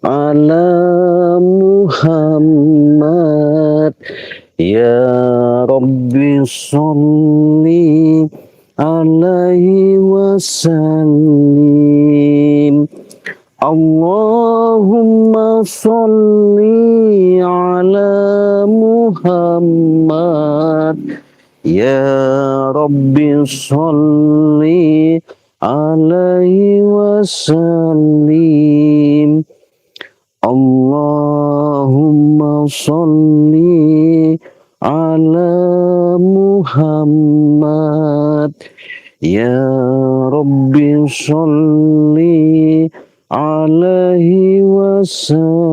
ala Muhammad ya Rabbi sholli alaihi wasallim. Allahumma sholli ala Muhammad ya Rabbi sholli alaihi wasallim. Allahumma sholli ala Muhammad ya Rabbi sholli alaihi wasallim.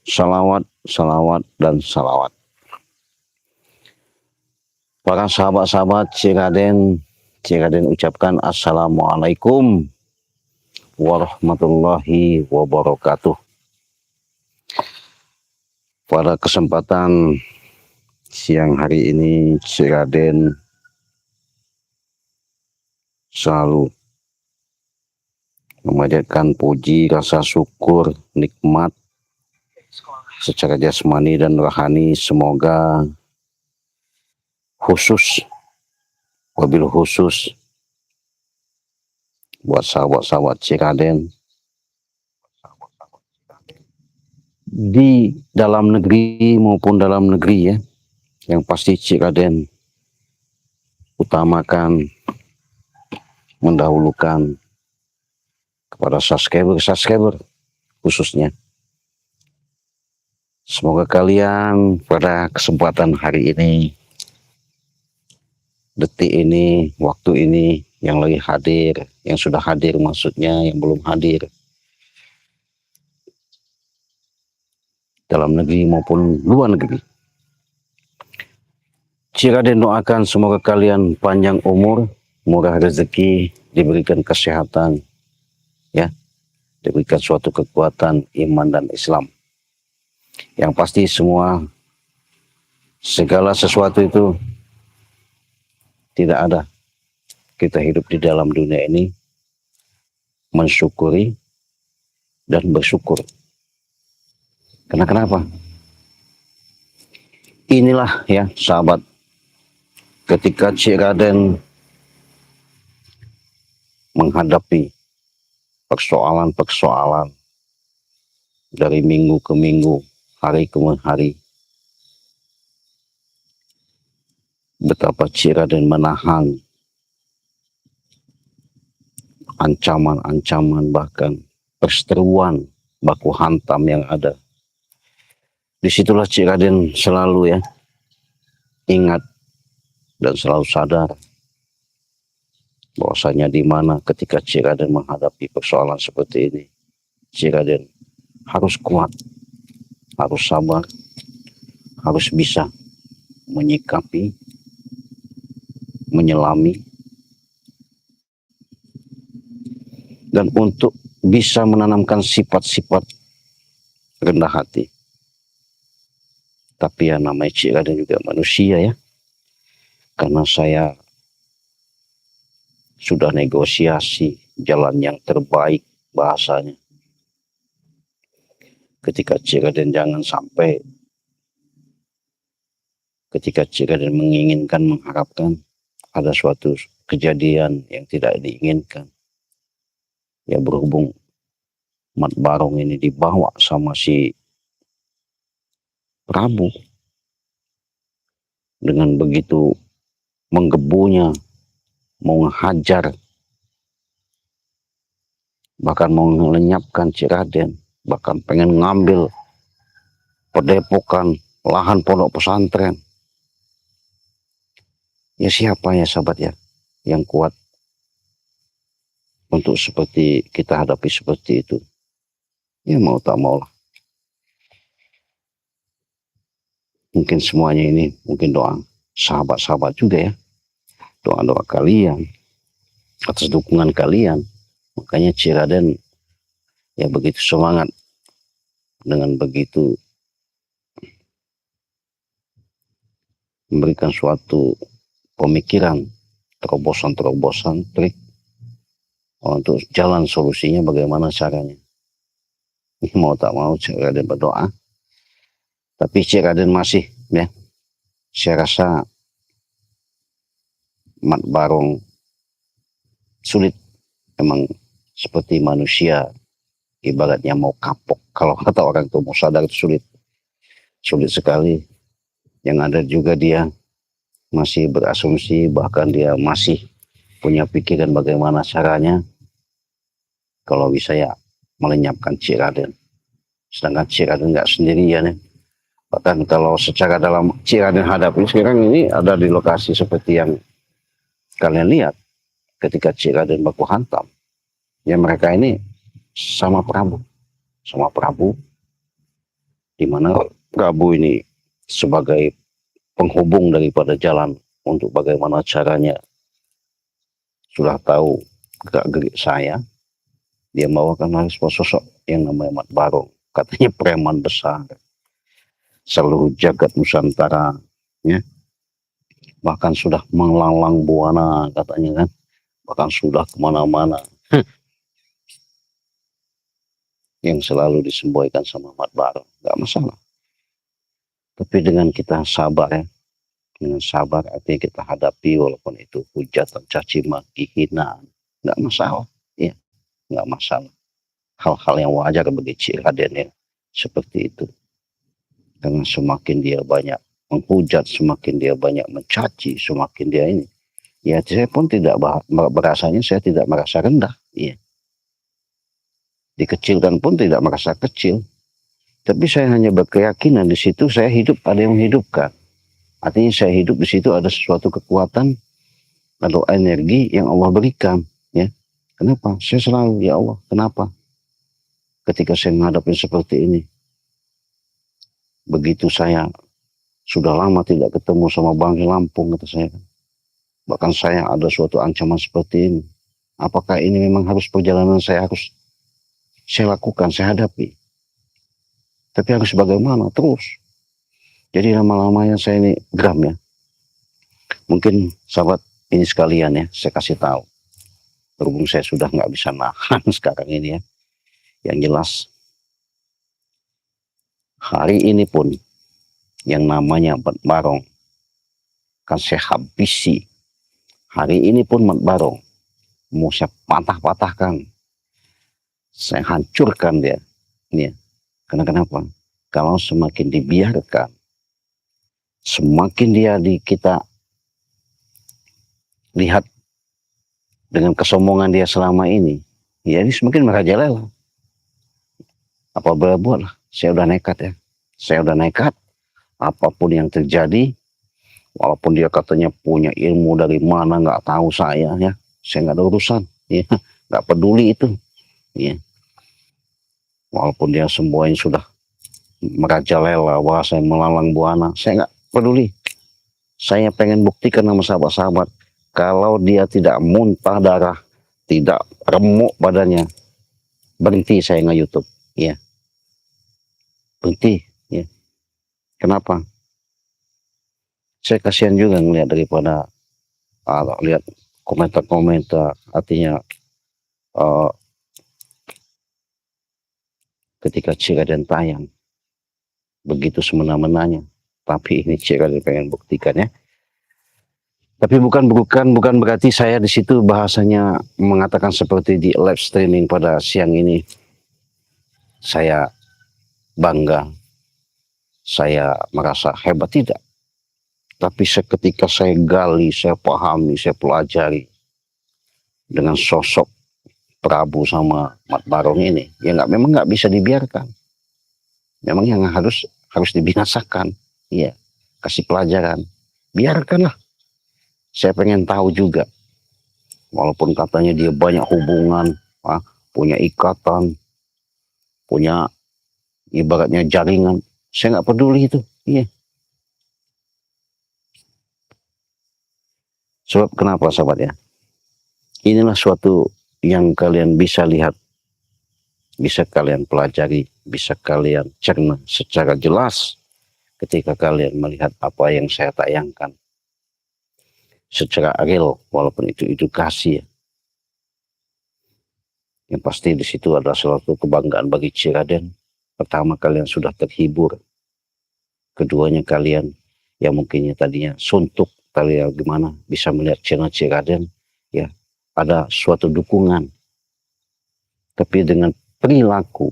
Salawat, salawat, dan salawat. Para sahabat-sahabat Ciraden ucapkan Assalamualaikum warahmatullahi wabarakatuh. Pada kesempatan siang hari ini Ciraden selalu memanjatkan puji, rasa syukur, nikmat secara jasmani dan rohani. Semoga wabil khusus buat sahabat-sahabat Ciraden di dalam negeri maupun dalam negeri ya, yang pasti Ciraden utamakan, mendahulukan kepada subscriber khususnya. Semoga kalian pada kesempatan hari ini, detik ini, waktu ini, yang lagi hadir, yang sudah hadir maksudnya, yang belum hadir, dalam negeri maupun luar negeri, Ciraden doakan semoga kalian panjang umur, murah rezeki, diberikan kesehatan, ya, diberikan suatu kekuatan iman dan Islam. Yang pasti segala sesuatu itu tidak ada. Kita hidup di dalam dunia ini mensyukuri dan bersyukur. Kenapa? Inilah ya sahabat, ketika Ciraden menghadapi persoalan-persoalan dari minggu ke minggu, hari ke hari, betapa Ciraden menahan ancaman-ancaman, bahkan perseteruan baku hantam yang ada. Disitulah Ciraden selalu ya ingat dan selalu sadar bahwasanya di mana ketika Ciraden menghadapi persoalan seperti ini, Ciraden harus kuat, harus sabar, harus bisa menyikapi, menyelami, dan untuk bisa menanamkan sifat-sifat rendah hati. Tapi ya namanya Ciraden juga manusia ya, karena saya sudah negosiasi jalan yang terbaik bahasanya. Ketika Ciraden jangan sampai, ketika Ciraden menginginkan, mengharapkan ada suatu kejadian yang tidak diinginkan. Ya berhubung Mat Barong ini dibawa sama si Prabu, dengan begitu menggebunya, mau menghajar, bahkan mau melenyapkan Ciraden, bahkan pengen ngambil padepokan, lahan pondok pesantren. Ya siapa ya sahabat ya yang kuat untuk seperti kita hadapi seperti itu? Ya mau tak mau lah. Mungkin semuanya ini mungkin doa sahabat-sahabat juga ya, doa-doa kalian, atas dukungan kalian. Makanya Ciraden ya begitu semangat, dengan begitu memberikan suatu pemikiran, terobosan-terobosan, trik untuk jalan solusinya bagaimana caranya. Mau tak mau Cik Raden berdoa, tapi Cik Raden masih, ya, saya rasa Mat Barong sulit, memang seperti manusia, ibaratnya mau kapok. Kalau kata orang tua mau sadar itu sulit sekali. Yang ada juga dia masih berasumsi, bahkan dia masih punya pikiran bagaimana caranya kalau bisa ya melenyapkan Cik Raden. Sedangkan Cik Raden nggak sendirian, ya. Bahkan kalau secara dalam Cik Raden hadapi sekarang ini ada di lokasi seperti yang kalian lihat ketika Cik Raden baku hantam. Ya mereka ini sama Prabu, di mana Prabu ini sebagai penghubung daripada jalan untuk bagaimana caranya, sudah tahu gerak-gerik saya, dia bawakan harus sosok yang namanya Mat Barong, katanya preman besar, seluruh jagat Nusantara, ya. Bahkan sudah melanglang buana katanya kan, bahkan sudah kemana-mana, yang selalu disemboykan sama Mat Barong, nggak masalah. Tapi dengan kita sabar, ya, dengan sabar artinya kita hadapi walaupun itu hujatan, caci maki, hinaan, nggak masalah, ya, nggak masalah. Hal-hal yang wajar bagi Cik Raden, ya, seperti itu. Karena semakin dia banyak menghujat, semakin dia banyak mencaci, semakin dia ini, ya saya pun tidak berasanya, saya tidak merasa rendah, ya. Dikecilkan pun tidak merasa kecil. Tapi saya hanya berkeyakinan di situ saya hidup, ada yang menghidupkan. Artinya saya hidup di situ ada sesuatu kekuatan atau energi yang Allah berikan, ya. Kenapa? Saya selalu, ya Allah, kenapa? Ketika saya menghadapi seperti ini, begitu saya sudah lama tidak ketemu sama Bang Lampung, kata saya. Bahkan saya ada suatu ancaman seperti ini. Apakah ini memang harus perjalanan saya lakukan, saya hadapi? Tapi harus bagaimana terus? Jadi lama-lamanya saya ini geram, ya. Mungkin sahabat ini sekalian, ya, saya kasih tahu. Berhubung saya sudah nggak bisa nahan sekarang ini, ya. Yang jelas, hari ini pun yang namanya Mat Barong kan saya habisi. Hari ini pun Mat Barong mau saya patah-patahkan, saya hancurkan dia. Ini, ya. Karena kenapa? Kalau semakin dibiarkan, semakin dia kita lihat dengan kesombongan dia selama ini, ya ini semakin merajalela. Apa boleh buat lah, saya udah nekat, ya. Saya udah nekat, apapun yang terjadi, walaupun dia katanya punya ilmu dari mana nggak tahu saya, ya. Saya nggak ada urusan, ya. Nggak peduli itu, ya. Walaupun dia semuanya sudah merajalela, wah saya melalang buana, saya nggak peduli. Saya pengen buktikan sama sahabat-sahabat, kalau dia tidak muntah darah, tidak remuk badannya, berhenti saya nge-YouTube, ya. Berhenti, ya. Kenapa? Saya kasihan juga ngelihat daripada lihat komentar-komentar, artinya ketika Cik Raden tayang begitu semena-menanya, tapi ini Cik Raden pengen buktikan, ya. Tapi bukan berarti saya di situ bahasanya mengatakan seperti di live streaming pada siang ini saya bangga, saya merasa hebat, tidak. Tapi seketika saya gali, saya pahami, saya pelajari dengan sosok Prabu sama Mat Barong ini, ya memang nggak bisa dibiarkan. Memang yang harus dibinasakan, ya. Kasih pelajaran, biarkanlah. Saya pengen tahu juga, walaupun katanya dia banyak hubungan, punya ikatan, punya ibaratnya jaringan, saya nggak peduli itu, iya. Sebab kenapa, sahabat, ya? Inilah suatu yang kalian bisa lihat, bisa kalian pelajari, bisa kalian cerna secara jelas ketika kalian melihat apa yang saya tayangkan secara real, walaupun itu edukasi, ya. Yang pasti di situ adalah suatu kebanggaan bagi Ciraden. Pertama, kalian sudah terhibur. Keduanya, kalian yang mungkinnya tadinya suntuk, kalian gimana bisa melihat channel Ciraden, ya ada suatu dukungan. Tapi dengan perilaku,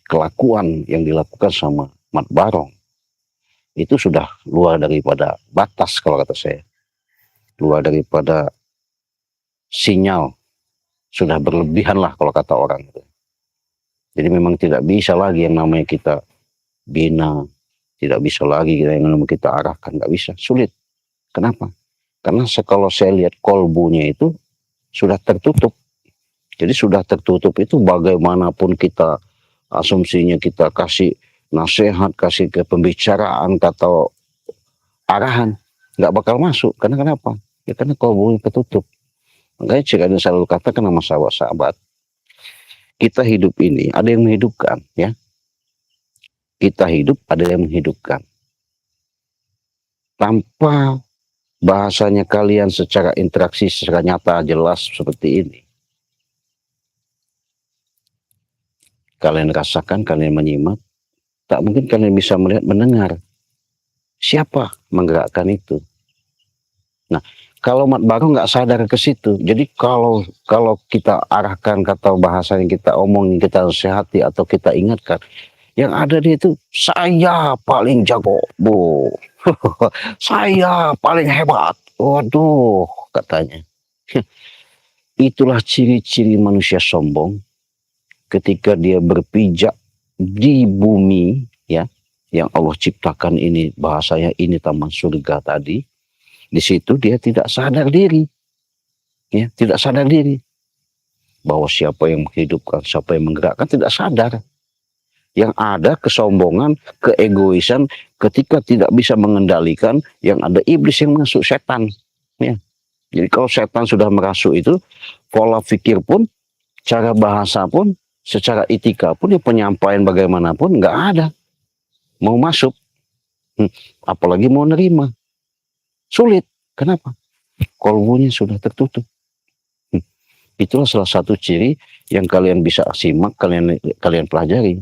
kelakuan yang dilakukan sama Mat Barong, itu sudah luar daripada batas kalau kata saya. Luar daripada sinyal, sudah berlebihan lah kalau kata orang. Jadi memang tidak bisa lagi yang namanya kita bina, tidak bisa lagi yang namanya kita arahkan, nggak bisa, sulit. Kenapa? Karena kalau saya lihat kolbunya itu sudah tertutup. Jadi sudah tertutup itu bagaimanapun kita asumsinya kita kasih nasihat, kasih ke pembicaraan atau arahan, nggak bakal masuk. Karena kenapa? Ya karena kolbunya tertutup. Makanya Ciraden selalu katakan sama sahabat-sahabat, kita hidup ini ada yang menghidupkan, ya. Kita hidup ada yang menghidupkan. Tanpa bahasanya kalian secara interaksi secara nyata jelas seperti ini, kalian rasakan, kalian menyimak, tak mungkin kalian bisa melihat, mendengar siapa menggerakkan itu. Nah, kalau Mat Barong nggak sadar ke situ, jadi kalau kita arahkan kata bahasa yang kita omongin, kita nasihati atau kita ingatkan, yang ada di itu saya paling jago, bu, saya paling hebat, waduh katanya. Itulah ciri-ciri manusia sombong ketika dia berpijak di bumi, ya, yang Allah ciptakan ini, bahasanya ini taman surga tadi. Di situ dia tidak sadar diri, ya, tidak sadar diri bahwa siapa yang menghidupkan, siapa yang menggerakkan, tidak sadar. Yang ada kesombongan, keegoisan, ketika tidak bisa mengendalikan, yang ada iblis yang masuk, setan, ya. Jadi kalau setan sudah merasuk itu, pola pikir pun, cara bahasa pun, secara etika pun, ya penyampaian bagaimanapun nggak ada, mau masuk, apalagi mau nerima. Sulit. Kenapa? Kolbunya sudah tertutup. Itulah salah satu ciri yang kalian bisa simak, kalian pelajari.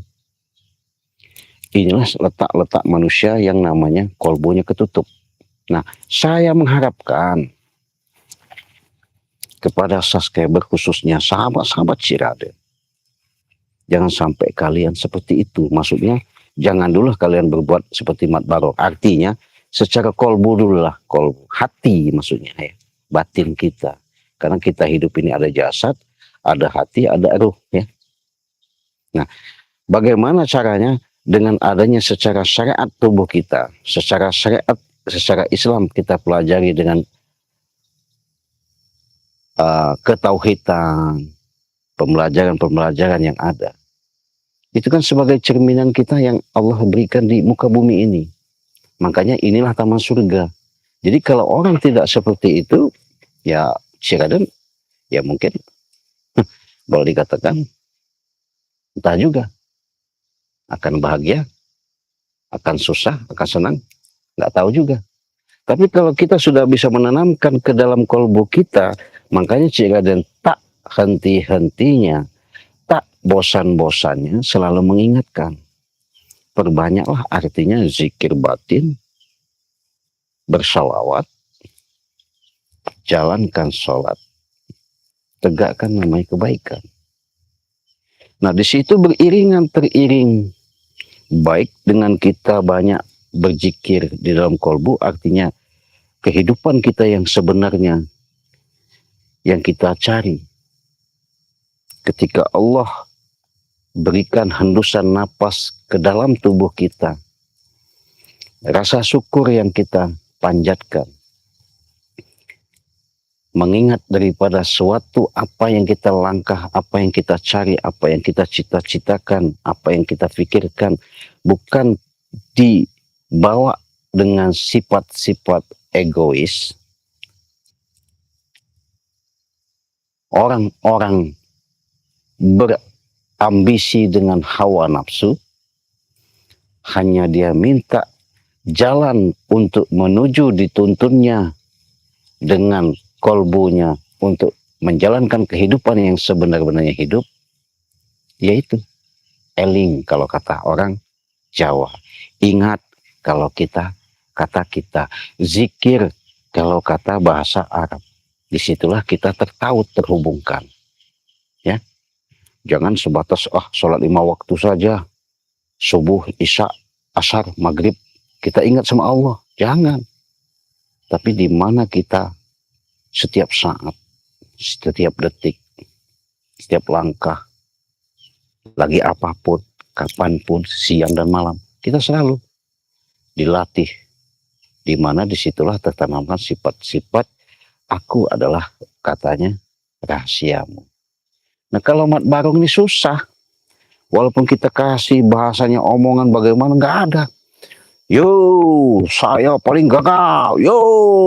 Inilah letak-letak manusia yang namanya kolbunya ketutup. Nah, saya mengharapkan kepada subscriber khususnya sahabat-sahabat Ciraden, jangan sampai kalian seperti itu. Maksudnya, jangan dulu kalian berbuat seperti Mat Barong. Artinya, secara kolbu dulu lah, kolbu hati maksudnya, ya, batin kita. Karena kita hidup ini ada jasad, ada hati, ada ruh, ya. Nah, bagaimana caranya? Dengan adanya secara syariat tubuh kita, secara syariat, secara Islam kita pelajari dengan ketauhidan, pembelajaran yang ada. Itu kan sebagai cerminan kita yang Allah berikan di muka bumi ini. Makanya inilah taman surga. Jadi kalau orang tidak seperti itu, ya Ciraden, ya mungkin boleh dikatakan entah juga. Akan bahagia, akan susah, akan senang, nggak tahu juga. Tapi kalau kita sudah bisa menanamkan ke dalam kolbu kita, makanya Ciraden tak henti-hentinya, tak bosan-bosannya selalu mengingatkan. Perbanyaklah artinya zikir batin, bersalawat, jalankan sholat, tegakkan namanya kebaikan. Nah, di situ teriring, baik dengan kita banyak berzikir di dalam kolbu, artinya kehidupan kita yang sebenarnya yang kita cari. Ketika Allah berikan hendusan napas ke dalam tubuh kita, rasa syukur yang kita panjatkan, mengingat daripada suatu apa yang kita langkah, apa yang kita cari, apa yang kita cita-citakan, apa yang kita pikirkan, bukan dibawa dengan sifat-sifat egois. Orang-orang berambisi dengan hawa nafsu, hanya dia minta jalan untuk menuju dituntunnya dengan kolbunya untuk menjalankan kehidupan yang sebenar-benarnya hidup, yaitu eling kalau kata orang Jawa. Ingat kalau kata kita. Zikir kalau kata bahasa Arab. Disitulah kita terhubungkan. Ya, jangan sebatas sholat 5 waktu saja. Subuh, isya, asar, maghrib. Kita ingat sama Allah. Jangan. Tapi di mana kita setiap saat, setiap detik, setiap langkah, lagi apapun, kapanpun, siang dan malam, kita selalu dilatih. Di mana disitulah tertanamkan sifat-sifat aku adalah katanya rahasiamu. Nah kalau Mat Barong ini susah. Walaupun kita kasih bahasanya omongan bagaimana, nggak ada. Yo, saya paling gagal. Yo,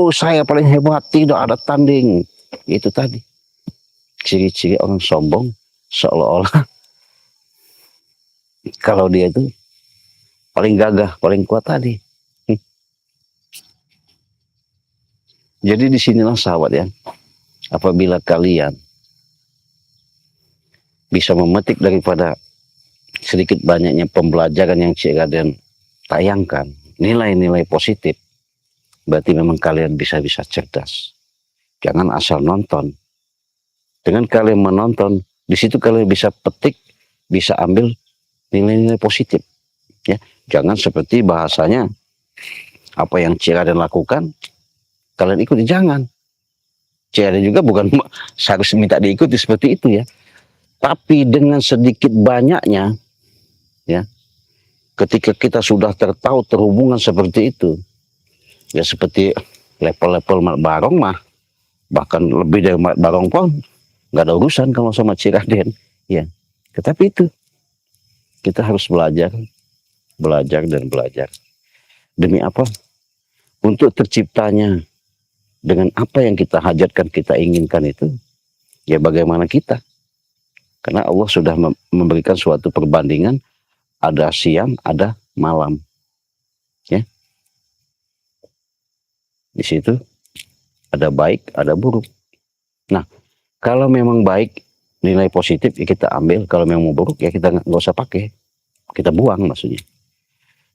saya paling hebat. Tidak ada tanding. Itu tadi. Ciri-ciri orang sombong seolah-olah kalau dia itu paling gagah, paling kuat tadi. Jadi disinilah sahabat ya. Apabila kalian bisa memetik daripada sedikit banyaknya pembelajaran yang Cik Raden tayangkan, nilai-nilai positif, berarti memang kalian bisa cerdas. Jangan asal nonton. Dengan kalian menonton, di situ kalian bisa petik, bisa ambil nilai-nilai positif. Ya, jangan seperti bahasanya apa yang Cik Raden lakukan, kalian ikuti, jangan. Cik Raden juga bukan harus minta diikuti seperti itu ya. Tapi dengan sedikit banyaknya, ya, ketika kita sudah terhubungan seperti itu, ya seperti level-level Mat Barong mah, bahkan lebih dari Mat Barong pun nggak ada urusan kalau sama Cik Raden, ya. Tetapi itu kita harus belajar dan belajar. Demi apa? Untuk terciptanya dengan apa yang kita hajatkan, kita inginkan itu, ya bagaimana kita? Karena Allah sudah memberikan suatu perbandingan, ada siang, ada malam. Ya. Di situ ada baik, ada buruk. Nah, kalau memang baik, nilai positif ya kita ambil. Kalau memang buruk ya kita nggak usah pakai. Kita buang maksudnya.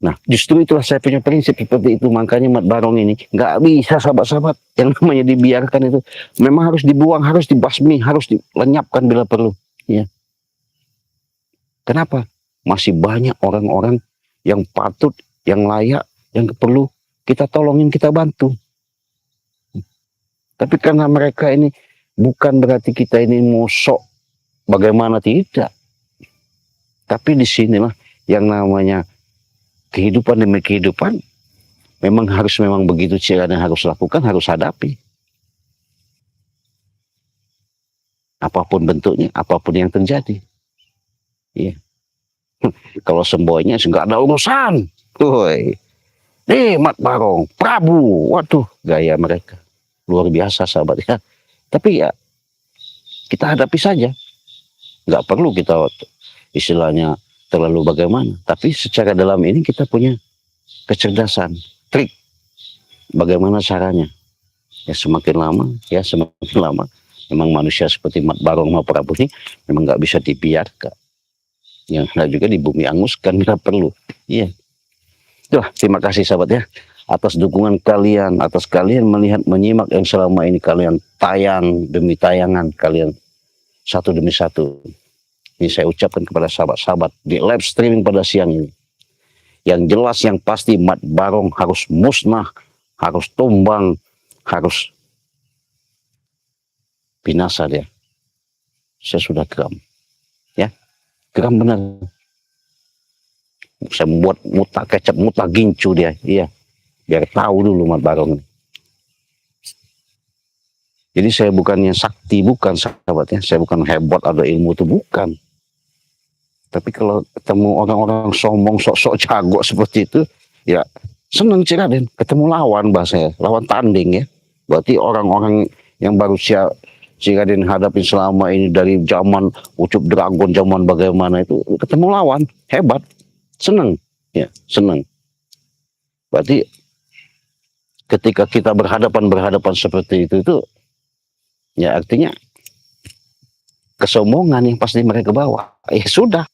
Nah, justru itulah saya punya prinsip seperti itu. Makanya Mat Barong ini nggak bisa sahabat-sahabat yang namanya dibiarkan itu. Memang harus dibuang, harus dibasmi, harus dilenyapkan bila perlu. Ya. Kenapa? Masih banyak orang-orang yang patut, yang layak, yang perlu kita tolongin, kita bantu. Tapi karena mereka ini bukan berarti kita ini musuh, bagaimana tidak. Tapi disinilah yang namanya kehidupan demi kehidupan, memang begitu Cik Raden harus lakukan, harus hadapi. Apapun bentuknya, apapun yang terjadi. Iya. Kalau semboynya nggak ada urusan. Woi. Mat Barong, Prabu. Waduh, gaya mereka. Luar biasa sahabat ya. Tapi ya, kita hadapi saja. Nggak perlu kita istilahnya terlalu bagaimana. Tapi secara dalam ini kita punya kecerdasan, trik. Bagaimana caranya. Ya semakin lama. Memang manusia seperti Mat Barong sama Prabu ini memang nggak bisa dibiarkan. Yang ada juga di bumi anguskan bila perlu. Iya. Terima kasih sahabat ya. Atas dukungan kalian, atas kalian melihat, menyimak yang selama ini kalian tayang demi tayangan kalian satu demi satu. Ini saya ucapkan kepada sahabat-sahabat di live streaming pada siang ini. Yang jelas, yang pasti Mat Barong harus musnah, harus tumbang, harus binasa dia. Saya sudah geram. Ya, geram benar. Saya membuat muta kecap, muta gincu dia. Iya. Biar tahu dulu Mat Barong. Jadi saya bukannya sakti, bukan sahabatnya. Saya bukan hebat, ada ilmu itu, bukan. Tapi kalau ketemu orang-orang sombong, sok-sok jago seperti itu, ya senang Cik Raden. Ketemu lawan bahasanya, lawan tanding ya. Berarti orang-orang yang baru Cik Raden hadapin selama ini dari zaman Ucup Dragon, zaman bagaimana itu, ketemu lawan, hebat. Senang, ya senang. Berarti ketika kita berhadapan seperti itu ya artinya kesombongan yang pasti mereka bawa. Ya sudah,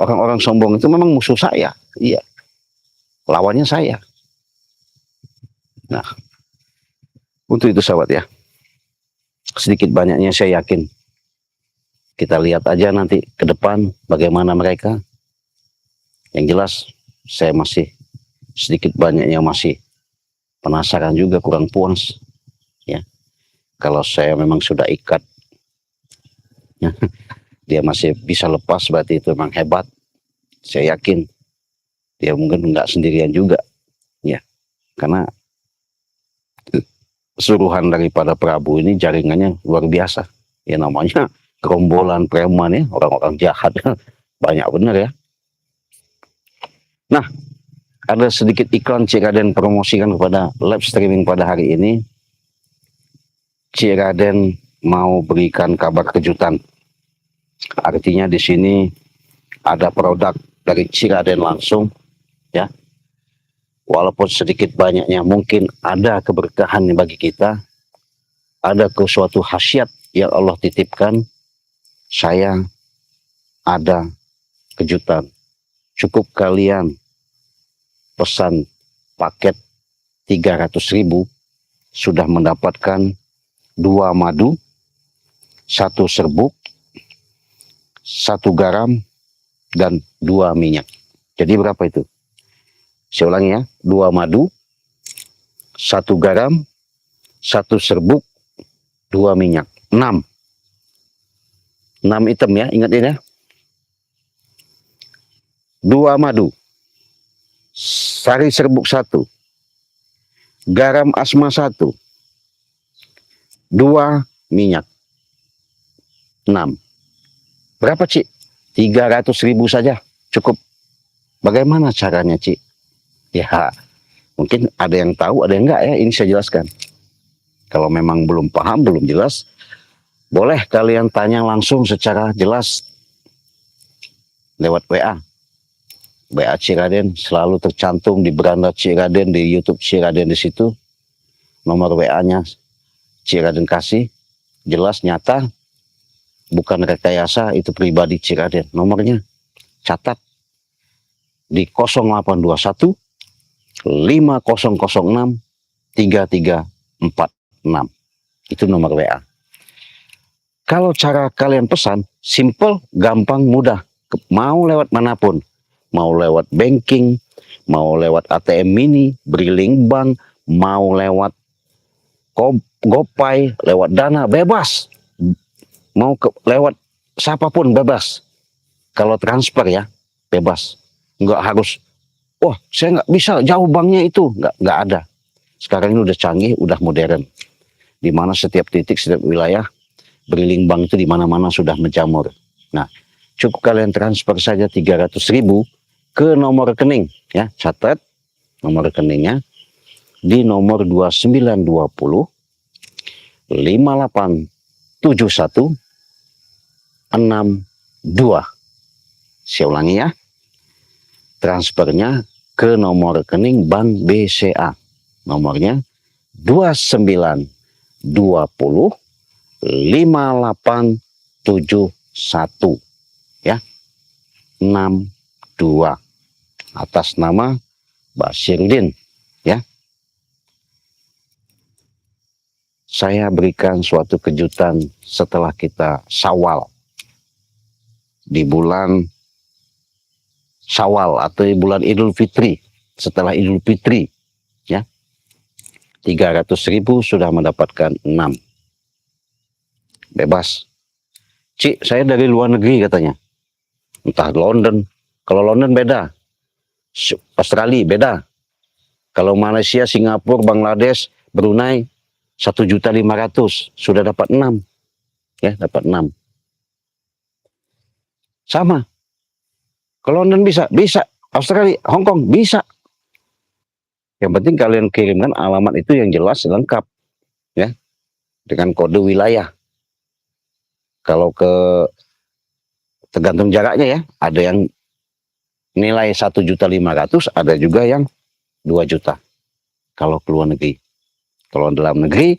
orang-orang sombong itu memang musuh saya. Iya, lawannya saya. Nah, untuk itu sahabat ya, sedikit banyaknya saya yakin. Kita lihat aja nanti ke depan bagaimana mereka. Yang jelas saya masih sedikit banyaknya masih penasaran juga, kurang puas. Ya, kalau saya memang sudah ikat, ya, dia masih bisa lepas, berarti itu memang hebat. Saya yakin dia mungkin nggak sendirian juga, ya, karena suruhan daripada Prabu ini jaringannya luar biasa. Ya namanya gerombolan preman ya, orang-orang jahat banyak bener ya. Nah, ada sedikit iklan Cik Raden promosikan kepada live streaming pada hari ini. Cik Raden mau berikan kabar kejutan. Artinya di sini ada produk dari Cik Raden langsung, ya. Walaupun sedikit banyaknya mungkin ada keberkahan bagi kita, ada suatu khasiat yang Allah titipkan. Saya ada kejutan. Cukup kalian pesan paket 300.000 sudah mendapatkan 2 madu, 1 serbuk, 1 garam, dan 2 minyak. Jadi berapa itu? Saya ulangi ya, 2 madu, 1 garam, 1 serbuk, 2 minyak. 6 item ya, ingat ya. 2 madu, sari serbuk 1, garam asma 1, 2 minyak. 6. Berapa Cik? 300.000 saja, cukup. Bagaimana caranya Cik? Ya, mungkin ada yang tahu, ada yang enggak ya, ini saya jelaskan. Kalau memang belum paham, belum jelas, boleh kalian tanya langsung secara jelas lewat WA. WA Cik Raden selalu tercantum di beranda Cik Raden, di YouTube Cik Raden di situ. Nomor WA-nya Cik Raden kasih, jelas nyata, bukan rekayasa, itu pribadi Cik Raden. Nomornya catat di 0821 5006 3346. Itu nomor WA. Kalau cara kalian pesan, simple, gampang, mudah. Mau lewat manapun. Mau lewat banking, mau lewat ATM mini, Briling Bank, mau lewat GoPay, lewat Dana, bebas. Mau lewat siapapun, bebas. Kalau transfer ya, bebas. Nggak harus, wah saya nggak bisa, jauh banknya itu. Nggak ada. Sekarang ini udah canggih, udah modern. Di mana setiap titik, setiap wilayah, Briling Bank itu di mana-mana sudah menjamur. Nah, cukup kalian transfer saja 300.000 ke nomor rekening. Ya, catat nomor rekeningnya di nomor 2920 5871 62. Saya ulangi ya. Transfernya ke nomor rekening Bank BCA. Nomornya 2920 5871 ya, 62, atas nama Basiruddin ya. Saya berikan suatu kejutan setelah kita Syawal, di bulan Syawal atau di bulan Idul Fitri, setelah Idul Fitri ya. 300.000 sudah mendapatkan 6. Bebas. Cik, saya dari luar negeri katanya. Entah London. Kalau London beda. Australia beda. Kalau Malaysia, Singapura, Bangladesh, Brunei 1.500.000 sudah dapat 6. Ya, dapat 6. Sama. Kalau London bisa, bisa. Australia, Hong Kong bisa. Yang penting kalian kirimkan alamat itu yang jelas, lengkap. Ya. Dengan kode wilayah. Kalau tergantung jaraknya ya, ada yang nilai 1.500.000, ada juga yang 2 juta. Kalau ke luar negeri. Kalau dalam negeri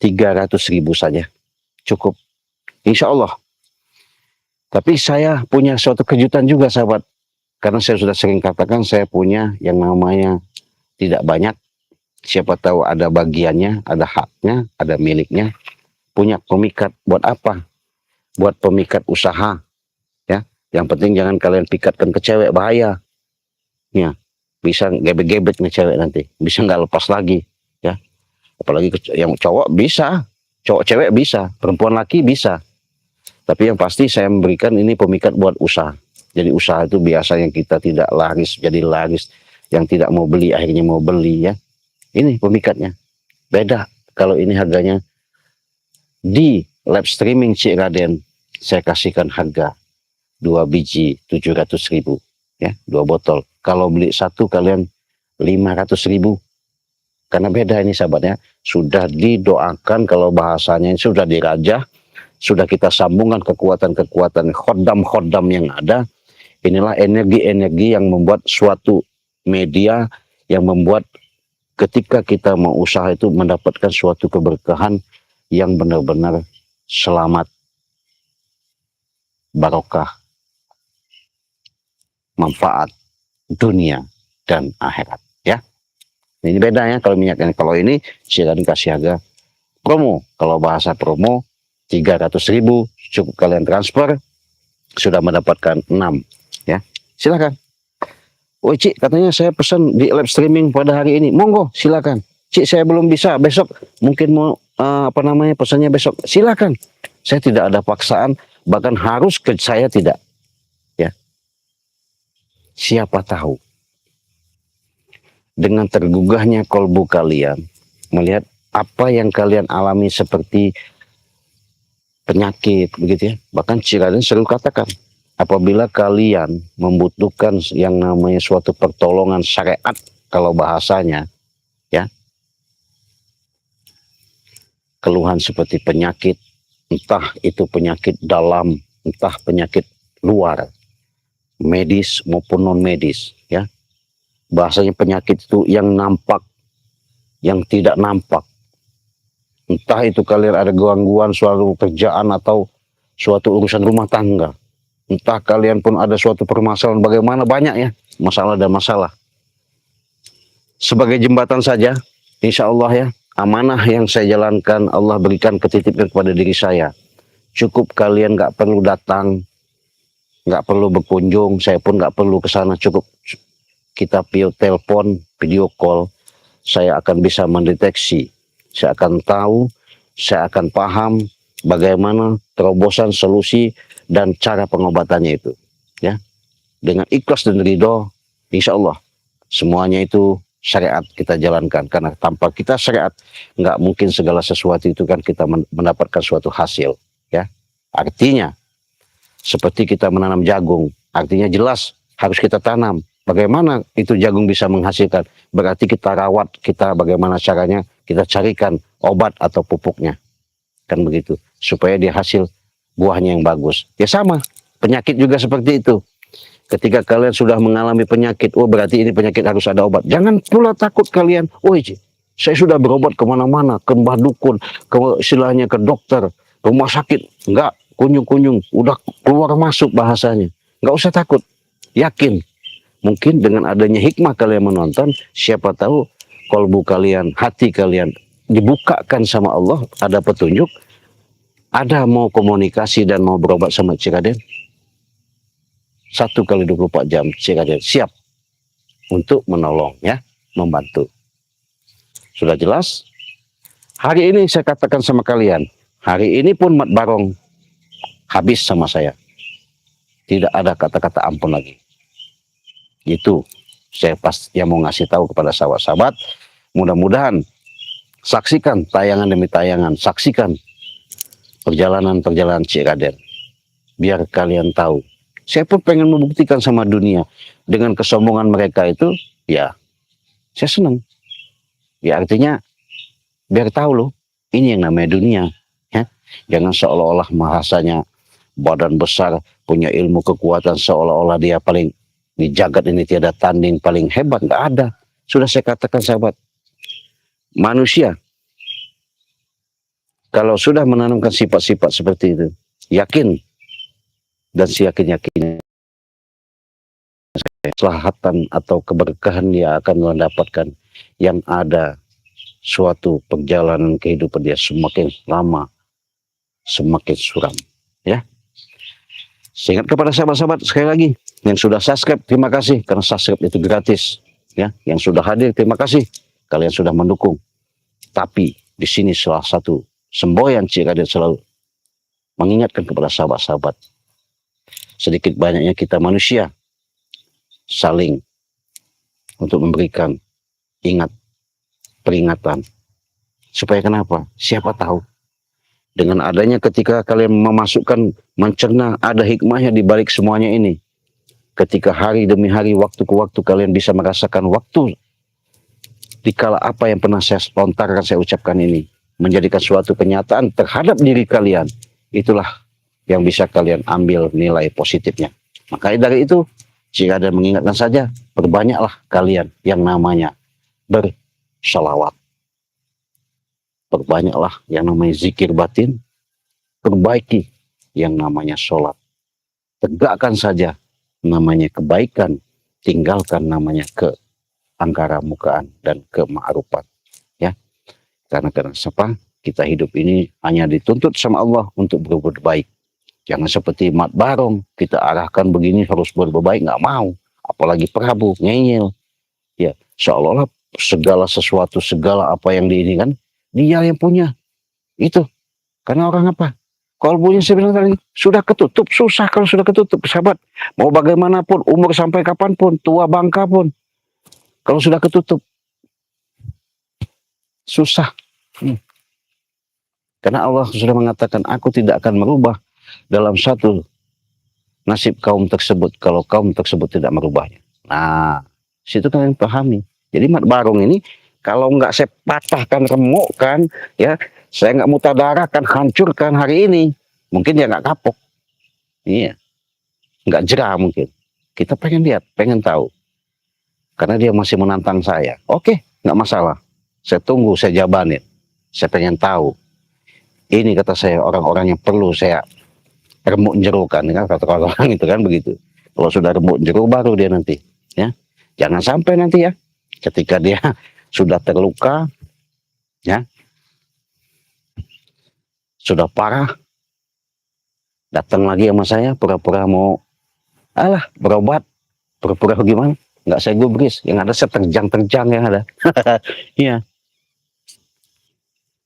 300.000 saja cukup. Insya Allah Tapi saya punya suatu kejutan juga sahabat. Karena saya sudah sering katakan saya punya yang namanya tidak banyak. Siapa tahu ada bagiannya, ada haknya, ada miliknya. Punya pemikat buat apa? Buat pemikat usaha. Ya, yang penting jangan kalian pikatkan ke cewek, bahaya. Ya, bisa gebet-gebet nih cewek nanti. Bisa nggak lepas lagi. Ya, apalagi yang cowok bisa. Cowok cewek bisa. Perempuan laki bisa. Tapi yang pasti saya memberikan ini pemikat buat usaha. Jadi usaha itu biasa yang kita tidak laris jadi laris, yang tidak mau beli akhirnya mau beli ya. Ini pemikatnya. Beda kalau ini harganya di live streaming Cik Raden saya kasihkan harga 2 biji 700.000 ya, 2 botol. Kalau beli satu kalian 500.000. Karena beda ini sahabatnya. Sudah didoakan kalau bahasanya sudah dirajah. Sudah kita sambungkan kekuatan-kekuatan khodam-khodam yang ada. Inilah energi-energi yang membuat suatu media yang membuat ketika kita mau usaha itu mendapatkan suatu keberkahan yang benar-benar selamat, barokah, manfaat dunia dan akhirat ya. Ini beda ya kalau minyak ini. Kalau ini silakan kasih harga promo. Kalau bahasa promo 300.000 cukup kalian transfer sudah mendapatkan 6 ya. Silakan. Oh Cik, katanya saya pesan di live streaming pada hari ini. Monggo, silakan. Cik, saya belum bisa, besok mungkin mau pesannya besok. Silakan. Saya tidak ada paksaan, bahkan harus ke saya tidak. Ya. Siapa tahu dengan tergugahnya kolbu kalian melihat apa yang kalian alami seperti penyakit begitu ya. Bahkan Cik Raden selalu katakan, apabila kalian membutuhkan yang namanya suatu pertolongan syariat kalau bahasanya ya, keluhan seperti penyakit, entah itu penyakit dalam, entah penyakit luar, medis maupun non medis ya. Bahasanya penyakit itu yang nampak, yang tidak nampak. Entah itu kalian ada gangguan suatu kerjaan atau suatu urusan rumah tangga. Entah kalian pun ada suatu permasalahan, bagaimana banyak ya masalah dan masalah. Sebagai jembatan saja, insya Allah ya, amanah yang saya jalankan Allah berikan ketitipkan kepada diri saya. Cukup kalian nggak perlu datang, nggak perlu berkunjung, saya pun nggak perlu ke sana. Cukup kita telepon, video call, saya akan bisa mendeteksi. Saya akan tahu, saya akan paham bagaimana terobosan, solusi, dan cara pengobatannya itu. Ya, dengan ikhlas dan ridho, insya Allah semuanya itu syariat kita jalankan. Karena tanpa kita syariat, nggak mungkin segala sesuatu itu kan kita mendapatkan suatu hasil. Ya, artinya seperti kita menanam jagung, artinya jelas harus kita tanam. Bagaimana itu jagung bisa menghasilkan? Berarti kita rawat, kita bagaimana caranya, kita carikan obat atau pupuknya. Kan begitu. Supaya dia hasil buahnya yang bagus. Ya sama, penyakit juga seperti itu. Ketika kalian sudah mengalami penyakit, oh berarti ini penyakit harus ada obat. Jangan pula takut kalian, oh saya sudah berobat kemana-mana, ke mbah dukun, ke istilahnya ke dokter, rumah sakit. Enggak, kunjung-kunjung, udah keluar masuk bahasanya. Enggak usah takut, yakin. Mungkin dengan adanya hikmah kalian menonton, siapa tahu kolbu kalian, hati kalian dibukakan sama Allah, ada petunjuk, ada mau komunikasi dan mau berobat sama Cik Raden. 1 kali 24 jam Cik Raden siap untuk menolong ya, membantu. Sudah jelas? Hari ini saya katakan sama kalian, hari ini pun Mat Barong habis sama saya. Tidak ada kata-kata ampun lagi. Itu saya yang mau ngasih tahu kepada sahabat-sahabat. Mudah-mudahan saksikan tayangan demi tayangan, saksikan perjalanan-perjalanan Cik Raden, biar kalian tahu. Saya pun pengen membuktikan sama dunia dengan kesombongan mereka itu, ya saya senang. Ya artinya biar tahu loh, ini yang namanya dunia. Ya, jangan seolah-olah bahasanya badan besar, punya ilmu kekuatan, seolah-olah dia paling di jagat ini tiada tanding, paling hebat. Nggak ada. Sudah saya katakan sahabat, manusia kalau sudah menanamkan sifat-sifat seperti itu, yakin dan seyakin-yakinnya keselahatan atau keberkahan dia akan mendapatkan, yang ada suatu perjalanan kehidupan dia semakin lama semakin suram, ya. Seingat kepada sahabat-sahabat sekali lagi yang sudah subscribe, terima kasih karena subscribe itu gratis, ya. Yang sudah hadir, terima kasih kalian sudah mendukung. Tapi di sini salah satu semboyan Cik Raden selalu mengingatkan kepada sahabat-sahabat, sedikit banyaknya kita manusia saling untuk memberikan ingat peringatan, supaya kenapa? Siapa tahu dengan adanya ketika kalian memasukkan, mencerna, ada hikmahnya di balik semuanya ini. Ketika hari demi hari, waktu ke waktu, kalian bisa merasakan waktu dikala apa yang pernah saya lontarkan, saya ucapkan ini, menjadikan suatu kenyataan terhadap diri kalian. Itulah yang bisa kalian ambil nilai positifnya. Makanya dari itu, jika ada mengingatkan saja, perbanyaklah kalian yang namanya bersalawat. Perbanyaklah yang namanya zikir batin, perbaiki yang namanya sholat. Tegakkan saja namanya kebaikan, tinggalkan namanya keangkaramukaan dan kema'rufan. Ya, karena siapa? Kita hidup ini hanya dituntut sama Allah untuk berbuat baik. Jangan seperti Mat Barong, kita arahkan begini harus berbuat baik, nggak mau. Apalagi Prabu, ngeyel. Ya, seolah-olah segala sesuatu, segala apa yang diinginkan, dia yang punya. Itu. Karena orang apa? Kalbunya saya bilang tadi, sudah ketutup. Susah kalau sudah ketutup, sahabat. Mau bagaimanapun, umur sampai kapanpun, tua bangka pun. Kalau sudah ketutup, susah. Karena Allah sudah mengatakan, aku tidak akan merubah dalam satu nasib kaum tersebut, kalau kaum tersebut tidak merubahnya. Nah, situ kalian pahami. Jadi Mat Barong ini, kalau nggak saya patahkan, remukkan, ya, saya nggak mutadarahkan, hancurkan hari ini, mungkin dia nggak kapok. Iya, nggak jerah mungkin. Kita pengen lihat, pengen tahu. Karena dia masih menantang saya. Oke, nggak masalah. Saya tunggu, saya jabanin. Saya pengen tahu. Ini kata saya, orang-orang yang perlu saya remuk jerukan, kan kata orang itu kan begitu. Kalau sudah remuk jeruk baru dia nanti, ya. Jangan sampai nanti ya, ketika dia sudah terluka, ya, sudah parah, datang lagi sama saya, pura-pura mau, berobat, pura-pura gimana? Nggak saya gubris, yang ada saya terjang-terjang yang ada. Iya.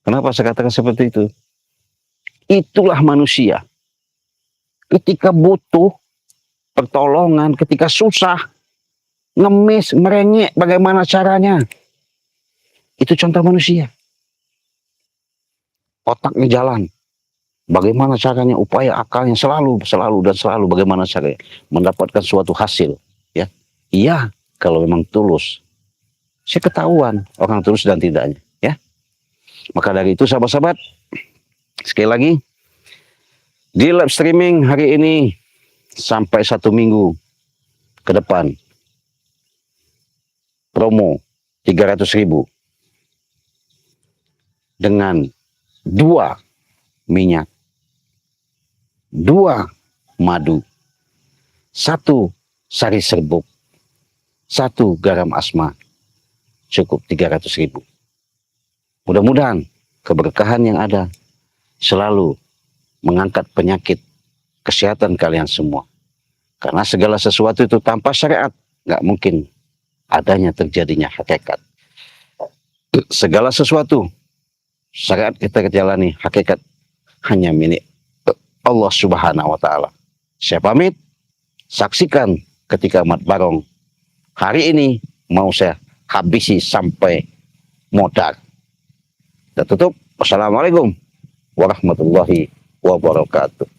Kenapa saya katakan seperti itu? Itulah manusia. Ketika butuh pertolongan, ketika susah, ngemis, merengek, bagaimana caranya? Itu contoh manusia. Otaknya jalan. Bagaimana caranya, upaya akalnya selalu bagaimana caranya mendapatkan suatu hasil, ya. Iya, kalau memang tulus. Saya ketahuan orang tulus dan tidaknya, ya. Maka dari itu sahabat-sahabat, sekali lagi di live streaming hari ini sampai 1 minggu ke depan, promo 300.000 dengan 2 minyak, 2 madu, 1 sari serbuk, 1 garam asma, cukup 300.000. Mudah-mudahan keberkahan yang ada selalu mengangkat penyakit kesehatan kalian semua. Karena segala sesuatu itu tanpa syariat nggak mungkin adanya terjadinya hakikat. Segala sesuatu syariat kita jalani, hakikat hanya milik Allah Subhanahu wa Ta'ala. Saya pamit, saksikan ketika Mat Barong hari ini mau saya habisi sampai modal. Kita tutup. Wassalamualaikum warahmatullahi wabarakatuh.